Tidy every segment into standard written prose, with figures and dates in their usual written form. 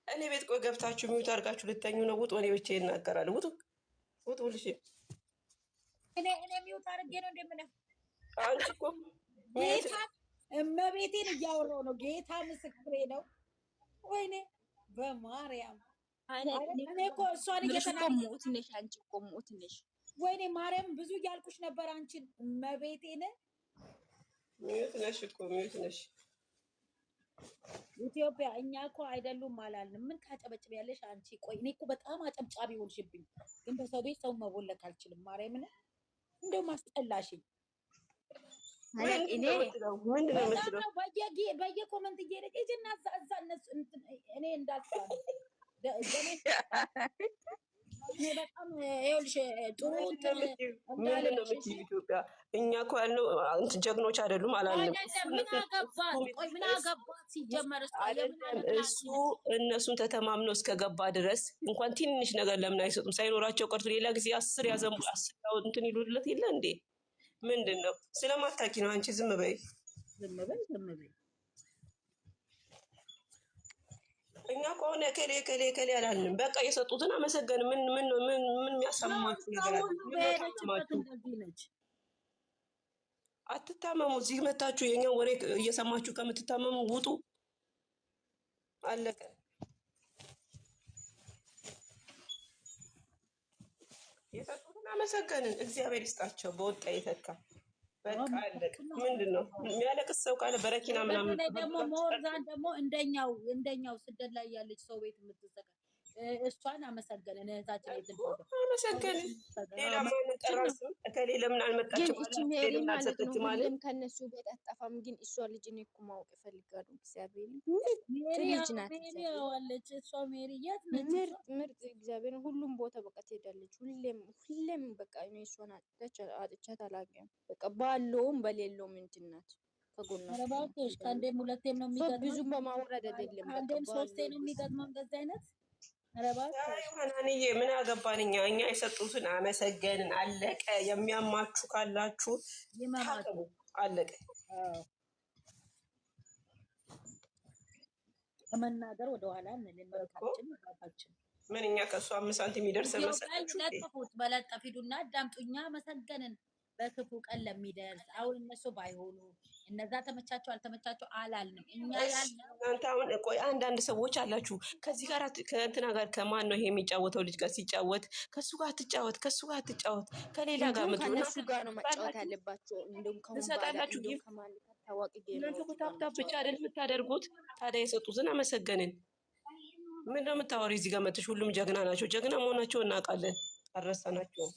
እኔ ቤት ቆይ ገብታችሁ ሚውት አድርጋችሁ ልተኙ ነው? ውጡ። እኔ ብቻ ይናገራል። ውጡ ውጡ። ልሽ እኔ ሚውት አድርጌ ነው እንደምነው። አንቺ እኮ ጌታ እመቤቴን እያወራሁ ነው። ጌታ ምስክሬ ነው። ወይኔ በማርያም እኔ እኮ እሷን እየተናገርኩት ነሽ። አንቺ እኮ ሞት ነሽ። ወይኔ ማርያም ብዙ እያልኩሽ ነበር። አንቺን እመቤቴን ሚውት ነሽ እኮ ሚውት ነሽ። ኢትዮጵያ እኛ እኮ አይደሉም አላልንም። ምን ታጨበጭቢያለሽ አንቺ? ቆይ እኔ እኮ በጣም አጨብጫቢ ሆንሽብኝ። ግን በሰው ቤት ሰው መቦለክ አልችልም። ማርያምን እንደው ማስጠላሽኝ። እኔ በየኮመንት እየሄደች እጅና እዛ እኔ እንዳልኩ በጣም ይኸውልሽ ጥሩ ኢትዮጵያ እኛ እኮ ያልነው ጀግኖች አይደሉም አላልንም። ምን አገባት ሲጀመር እሱ እነሱን ተተማምነው እስከገባ ድረስ እንኳን ትንሽ ነገር ለምን አይሰጡም? ሳይኖራቸው ቀርቶ ሌላ ጊዜ 10 ያዘንቡ 10 እንትን ይሉለት የለ እንዴ? ምንድን ነው? ስለማታውቂ ነው አንቺ። ዝም በይ ዝም በይ ዝም በይ። እኛ ከሆነ ከሌ አላልንም። በቃ የሰጡትን አመሰገን። ምን የሚያሳማችሁ ነገር አለ? አትታመሙ። እዚህ መታችሁ የኛው ወሬ እየሰማችሁ ከምትታመሙ ውጡ። አለቀ። የሰጡትን አመሰገንን። እግዚአብሔር ይስጣቸው። በወጣ የተካ በቃ አለቀ። ምንድን ነው የሚያለቅስ ሰው ካለ በረኪና ምናምን ደግሞ ሞርዛን ደግሞ እንደኛው ስደት ላይ ያለች ሰው ቤት የምትሰቃ እሷን አመሰገንን። እህታችን አመሰገንን። ሌላ ማን ጠራሱ? ከሌ ለምን አልመጣችም? ሜሪ ማለት ነው። ሁሌም ከነሱ ቤት አጠፋም። ግን እሷ ልጅ እኔ እኮ ማወቅ እፈልጋለሁ። እግዚአብሔር ልጅ ናት። ዋለች እሷ ሜሪ የት ነች? ምርጥ እግዚአብሔር ሁሉም ቦታ በቃ ትሄዳለች። ሁሌም በቃ እኔ እሷን አጥቻት አላውቅም። በቃ ባለውም በሌለውም እንትን ናት። ከጎና ረባቶሽ ከአንዴም ሁለቴም ነው የሚገጥመው። ብዙም በማውረድ አይደለም። ከአንዴም ሶስቴ ነው የሚገጥመው እንደዚህ አይነት ዮሐናንዬ ምን አገባን እኛ የሰጡትን አመሰገንን። አለቀ። የሚያማችሁ ካላችሁ ታጠቡ። አለቀ። ከመናገር ወደኋላ እንልመታችን ምን እኛ ከእሱ 5 ሳንቲም ይደርስ መሰላችሁ? ለጥፉት በለጠፍ ሂዱና አዳምጡኛ። መሰገንን በክፉ ቀን ለሚደርስ አሁን እነሱ ባይሆኑ እነዛ ተመቻቸው አልተመቻቸው አላልንም። እኛ ያልነው እናንተ አሁን ቆይ አንዳንድ ሰዎች አላችሁ ከዚህ ጋር ከእንትና ጋር ከማን ነው ይሄ የሚጫወተው ልጅ ጋር ሲጫወት ከሱ ጋር አትጫወት፣ ከሱ ጋር አትጫወት፣ ከሌላ ጋር ከነሱ ጋር ነው መጫወት ያለባቸው። እንደውም ከማን ታዋቂ ታፕታፕ ብቻ አይደል የምታደርጉት? ታዲያ የሰጡትን አመሰገንን። ምን ነው የምታወሪ? እዚህ ጋር መጥተሽ ሁሉም ጀግና ናቸው። ጀግና መሆናቸው እናውቃለን። አልረሳናቸውም።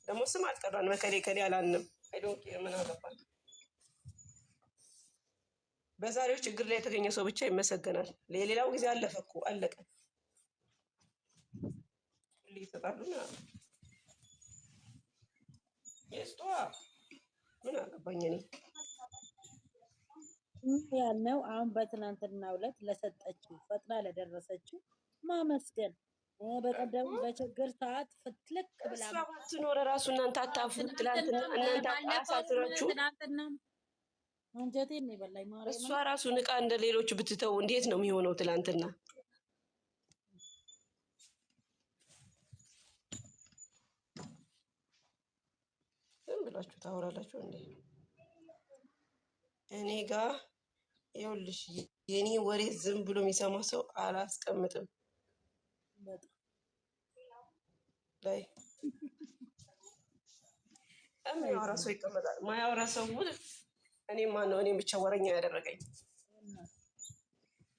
ደግሞ ስም አልጠራን። ከሌ አላልንም። አይዶንት ኬር። ምን አገባን? በዛሬው ችግር ላይ የተገኘ ሰው ብቻ ይመሰገናል። ለሌላው ጊዜ አለፈ እኮ አለቀ። ይሰጣሉና የስቷ ምን አገባኝ እኔ ያልነው አሁን በትናንትናው ዕለት ለሰጠችው ፈጥና ለደረሰችው ማመስገን። በቀደም በችግር ሰዓት ፍትልክ ብላ ትኖር ራሱ እናንተ አታፉ። ትላንትና እናንተ አሳስራችሁ አንጀቴን ነው የበላኝ ማለት ነው። እሷ ራሱ ንቃ እንደ ሌሎች ብትተው እንዴት ነው የሚሆነው? ትላንትና ዝም ብላችሁ ታወራላችሁ እንዴ? እኔ ጋር ይኸውልሽ የኔ ወሬ ዝም ብሎ የሚሰማ ሰው አላስቀምጥም። ላይ የሚያወራ ሰው ይቀመጣል። ማያወራ ሰው እኔ ማን ነው? እኔ ብቻ ወረኛ ያደረገኝ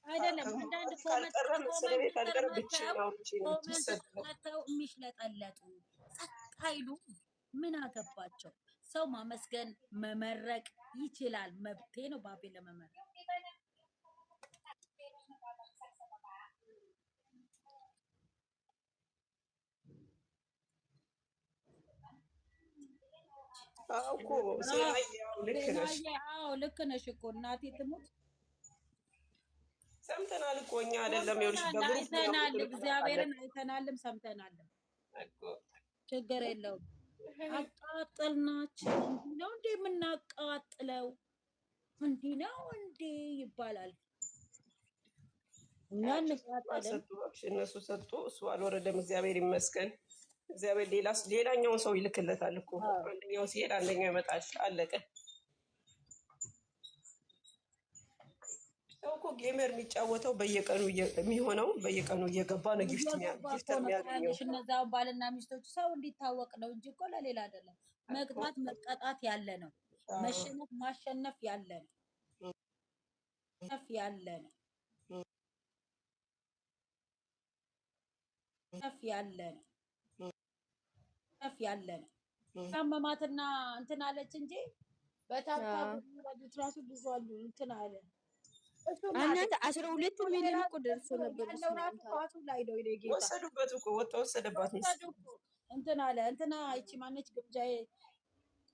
አይደለም። አንዳንድ ኮመንት የሚሽለጠለጡ ጸጥ አይሉ። ምን አገባቸው? ሰው ማመስገን መመረቅ ይችላል። መብቴ ነው ባቤ ለመመረቅ። ልክ ነሽ እኮ እናቴ ትሙት። ሰምተናል እኮ እኛ አይደለም አይተናል፣ እግዚአብሔርን አይተናልም ሰምተናልም። ችግር የለውም። አቃጥልናቸው ነው እንደ የምናቃጥለው እንዲህ ነው እንዴ ይባላል። እኛ እንቃጠልን። እነሱ ሰጡ፣ እሱ አልወረደም። እግዚአብሔር ይመስገን። እግዚአብሔር ሌላኛውን ሰው ይልክለታል እኮ። አንደኛው ሲሄድ አንደኛው ይመጣል። አለቀ። ሰው እኮ ጌመር የሚጫወተው በየቀኑ የሚሆነው በየቀኑ እየገባ ነው ጊፍት የሚያገኘው። እነዛው ባልና ሚስቶች ሰው እንዲታወቅ ነው እንጂ እኮ ለሌላ አይደለም። መቅጣት መቀጣት ያለ ነው። መሸነፍ ማሸነፍ ያለ ነው። ያለ ነው። ያለ ነው። ያለ ነው። ታመማትና እንትን አለች እንጂ በታታ ራሱ ብዙ አሉ እንትን አለ። እናንተ 12 ሚሊዮን እኮ ደርሶ ነበር። ወሰዱበት እኮ ወሰደባት እንትን አለ እንትና እቺ ማነች ግብጃዬ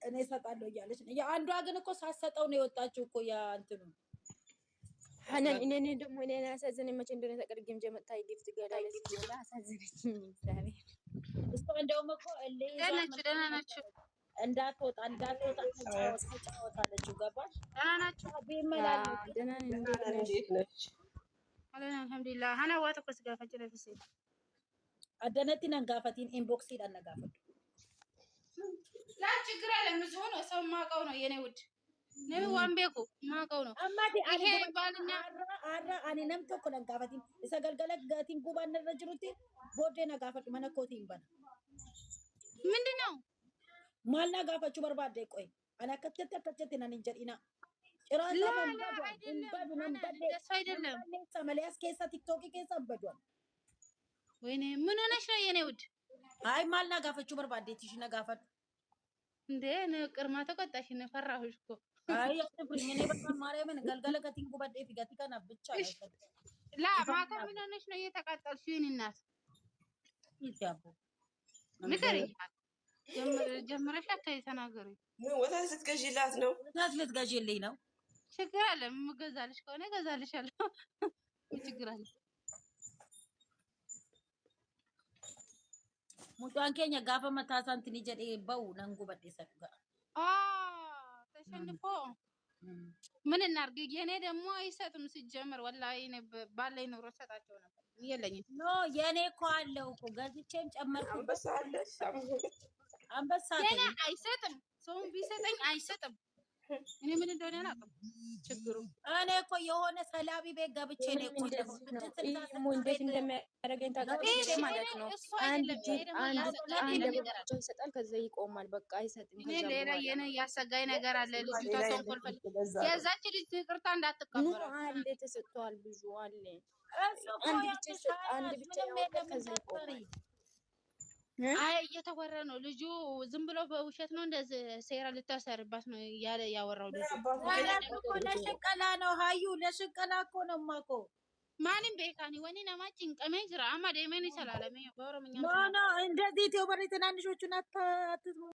እኔ እሰጣለሁ እያለች ነው። የአንዷ ግን እኮ ሳሰጠው ነው የወጣችው እኮ ያ እንትኑ ሀናን እኔ ደግሞ እኔን ያሳዘነኝ መቼ እንደሆነ ተቀርግም ጀመጣ ጊፍት ገላለች ብላ አሳዘነችኝ። ዛሬ እሷ እንደውም እኮ ደህና ናችሁ እንዳትወጣ ተጫወታለች። ገባሽ? ደህና ናችሁ? ደህና እንዴት ነች? አልሐምዱሊላህ ሀና ዋት እኮ ስጋፋች ለፍሴ አደነቲ ነንጋፈቲን ኢንቦክስ ይዳነጋፈት ላ ችግር አለ ምዝሆ ነው ሰው ማቀው ነው የኔ ውድ ነቢ ዋንቤኩ ማቀው ነው አማዲ ይሄ ባልና አራ አኔ ነምቶ እኮ ነንጋፈቲን እሰገልገለ ጋቲን ጉባን ነረጅሩቲ ቦዴ ነጋፈት መነኮቲን ባና ምንድነው ማልና ጋፈቹ በርባዴ ቆይ አናከተተ ነን እንጀሪና ጭራላ አይደለም ሰመሊያስ ኬሳ ቲክቶክ ኬሳ በዷል ወይኔ ምን ሆነሽ ነው የኔ ውድ? አይ ማልና ጋፈቹ በርባዴ ትሽ ነጋፈት እንዴ ቅርማ ተቆጣሽ ነው ፈራሁሽ እኮ። አይ አትፍሪኝ። እኔ በጣም ማርያምን ገልገለ ከቲንጉ በዴ ፊገቲ ከና ብቻ ላ ማታ ምን ሆነሽ ነው እየተቃጠልሽ? የኔ እናት ይያቡ ንገሪኝ። ጀምረሽ አታይ ተናገሪ። ምን ወተት ስትገዢላት ነው? ወተት ልትገዢልኝ ነው? ችግር አለ የምገዛልሽ ከሆነ እገዛልሻለሁ። ችግር አለ ሙጫን ከኛ ጋፈ መታሳን ትኒ ጀዴ ባው ነንጉ በዴ ሰዱጋ ተሸንፎ ምን እናርግ? የኔ ደግሞ አይሰጥም ሲጀምር ወላሂ እኔ ባለኝ ኑሮ ሰጣቸው ነበር። የለኝም ኖ የኔ እኮ አለው እኮ ገዝቼም ጨመርኩ። አንበሳ የኔ አይሰጥም። ሰውን ቢሰጠኝ አይሰጥም። እኔ ምን እንደሆነ አላውቅም። ችግሩ እኔ እኮ የሆነ ሰላቢ ቤት ገብቼ ነው እኮ እንዴት እንደሚያደርገኝ ታውቃለች ማለት ነው። አንድ ይሰጣል፣ ከዛ ይቆማል። በቃ አይሰጥም። እኔ ሌላ የኔ ያሰጋኝ ነገር አለ። ልጅቷ ተንኮል የዛች ልጅ ይቅርታ እንዳትቀበል አለ ተሰጥቷል። ብዙ አለ። አንድ ብቻ ከዛ ይቆማል። አይ እየተወራ ነው። ልጁ ዝም ብሎ በውሸት ነው እንደዚህ ሴራ ልታሰርባት ነው ያለ ያወራው ልጁ ለሽቀላ ነው። ሀዩ ለሽቀላ እኮ ነው ማኮ ማንም ቤካኒ ወኒ ነማ ጭንቀሜ ዝራ አማ ደሜን ይሰላለሜ በኦሮምኛ ኖ እንደዚህ ኢትዮጵያ ትናንሾቹን አትትሙ